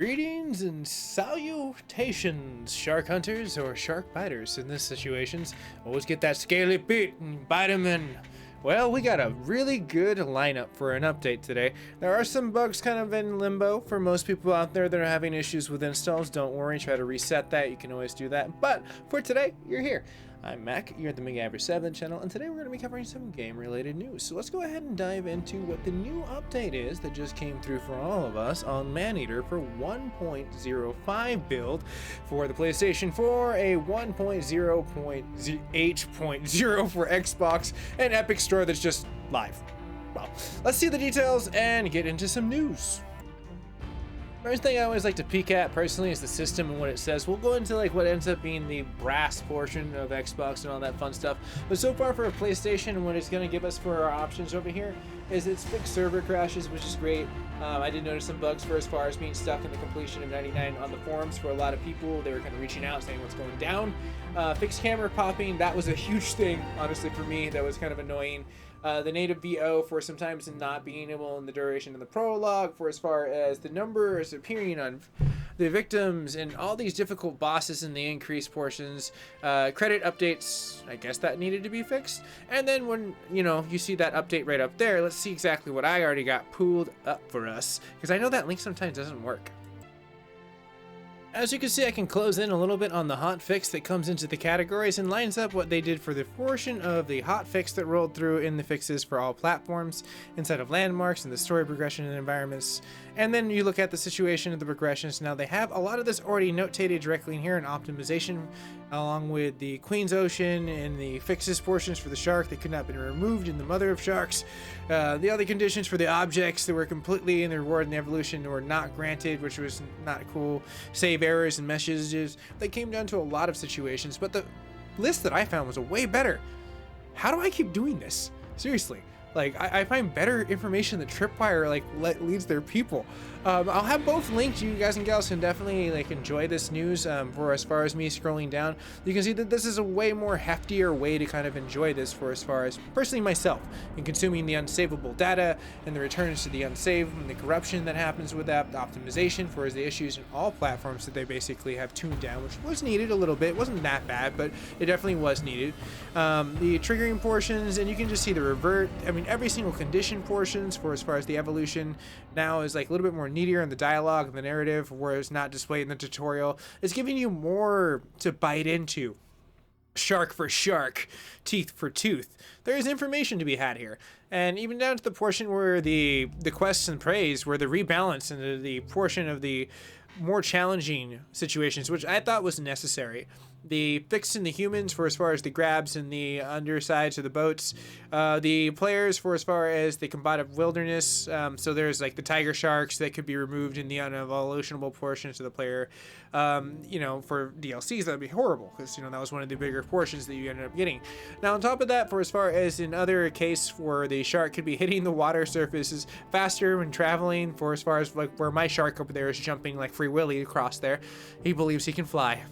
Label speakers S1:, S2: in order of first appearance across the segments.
S1: Greetings and salutations, shark hunters or shark biters in this situations. Always get that scaly bit and bite them in. Well, we got a really good lineup for an update today. There are some bugs kind of in limbo for most people out there that are having issues with installs. Don't worry, try to reset that. You can always do that. But for today, you're here. I'm Mac, you're at the McGaver7 channel, and today we're going to be covering some game-related news. So let's go ahead and dive into what the new update is that just came through for all of us on Maneater for 1.05 build for the PlayStation 4, a 1.0.8.0 for Xbox, and Epic Store that's just live. Well, let's see the details and get into some news. First thing I always like to peek at personally is the system and what it says. We'll go into like what ends up being the brass portion of Xbox and all that fun stuff. But so far for a PlayStation, what it's going to give us for our options over here is it's fixed server crashes, which is great. I did notice some bugs for as far as being stuck in the completion of 99 on the forums for a lot of people. They were kind of reaching out saying what's going down. Fixed camera popping, that was a huge thing, honestly, for me. That was kind of annoying. The native VO for sometimes not being able in the duration of the prologue for as far as the numbers appearing on the victims and all these difficult bosses in the increased portions. Credit updates, I guess that needed to be fixed. And then when, you see that update right up there, let's see exactly what I already got pulled up for us, because I know that link sometimes doesn't work. As you can see, I can close in a little bit on the hotfix that comes into the categories and lines up what they did for the portion of the hotfix that rolled through in the fixes for all platforms inside of landmarks and the story progression and environments. And then you look at the situation of the progressions. Now they have a lot of this already notated directly in here in optimization, along with the Queen's Ocean and the fixes portions for the shark that could not be removed in the Mother of Sharks. The other conditions for the objects that were completely in the reward and the evolution were not granted, which was not cool. Save errors and messages that came down to a lot of situations, but the list that I found was a way better. How do I keep doing this? Seriously. Like, I find better information that Tripwire leads their people. I'll have both linked. You guys and gals can definitely enjoy this news. For as far as me scrolling down, you can see that this is a way more heftier way to kind of enjoy this for as far as personally myself in consuming the unsavable data and the returns to the unsaved and the corruption that happens with that, the optimization for the issues in all platforms that they basically have tuned down, which was needed a little bit. It wasn't that bad, but it definitely was needed. The triggering portions, and you can just see the revert. I mean, every single condition portions for as far as the evolution now is a little bit more neatier in the dialogue and the narrative, where it's not displayed in the tutorial. It's giving you more to bite into. Shark for shark, teeth for tooth. There is information to be had here, and even down to the portion where the quests and praise, where the rebalance and the portion of the more challenging situations, which I thought was necessary. The fix in the humans for as far as the grabs and the undersides of the boats, the players for as far as the combative wilderness, so there's the tiger sharks that could be removed in the unevolutionable portions of the player. For DLCs that'd be horrible, because that was one of the bigger portions that you ended up getting. Now on top of that, for as far as in other case where the shark could be hitting the water surfaces faster when traveling, for as far as where my shark over there is jumping like Free Willy across there, he believes he can fly.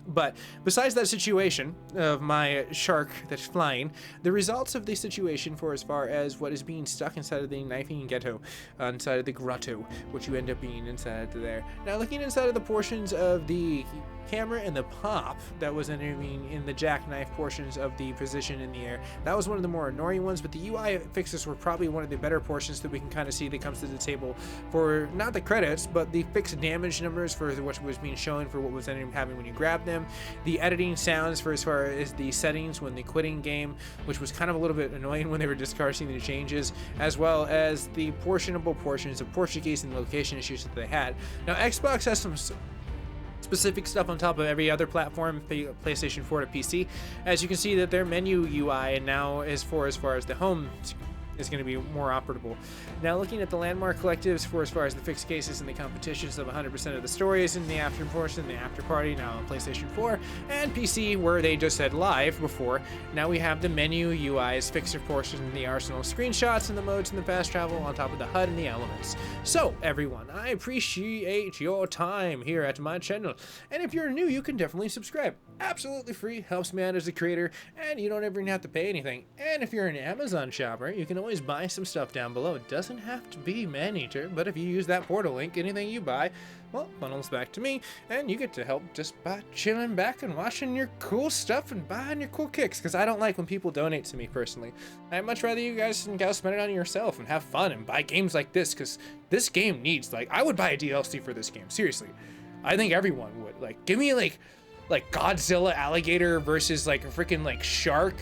S1: But besides that situation of my shark that's flying, the results of the situation for as far as what is being stuck inside of the knifing ghetto, inside of the grotto, which you end up being inside of there. Now looking inside of the portions of the camera and the pop that was entering in the jackknife portions of the position in the air, that was one of the more annoying ones, but the UI fixes were probably one of the better portions that we can kind of see that comes to the table for not the credits, but the fixed damage numbers for what was being shown for what was ending up happening when you grab them, the editing sounds for as far as the settings when they quitting game, which was kind of a little bit annoying when they were discussing the changes, as well as the portionable portions of Portuguese and location issues that they had. Now Xbox has some specific stuff on top of every other platform, PlayStation 4 to PC. As you can see that their menu UI and now as far as the home is going to be more operable. Now looking at the landmark collectives for as far as the fixed cases and the competitions of 100% of the stories in the after portion, the after party now on PlayStation 4 and PC, where they just said live before. Now we have the menu UIs, fixer portion, the arsenal screenshots and the modes and the fast travel on top of the HUD and the elements. So everyone, I appreciate your time here at my channel, and if you're new, you can definitely subscribe. absolutely free, helps me out as a creator, and you don't ever even have to pay anything. And if you're an Amazon shopper, you can always buy some stuff down below. It doesn't have to be Maneater, but if you use that portal link, anything you buy, well, funnels back to me, and you get to help just by chilling back and watching your cool stuff and buying your cool kicks, because I don't like when people donate to me personally. I'd much rather you guys and gals spend it on yourself and have fun and buy games like this, because this game needs, like, I would buy a DLC for this game, seriously. I think everyone would. Like, give me like Godzilla alligator versus like a freaking like shark,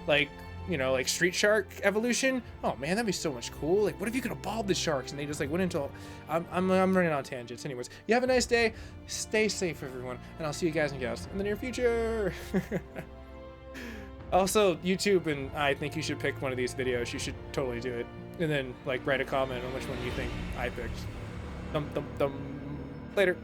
S1: like, you know, like Street Shark evolution. Oh man, that'd be so much cool. Like, what if you could evolve the sharks and they just like went into I'm running on tangents. Anyways, you have a nice day, stay safe everyone, and I'll see you guys and gals in the near future. Also, YouTube and I think you should pick one of these videos. You should totally do it, and then like write a comment on which one you think I picked. Later.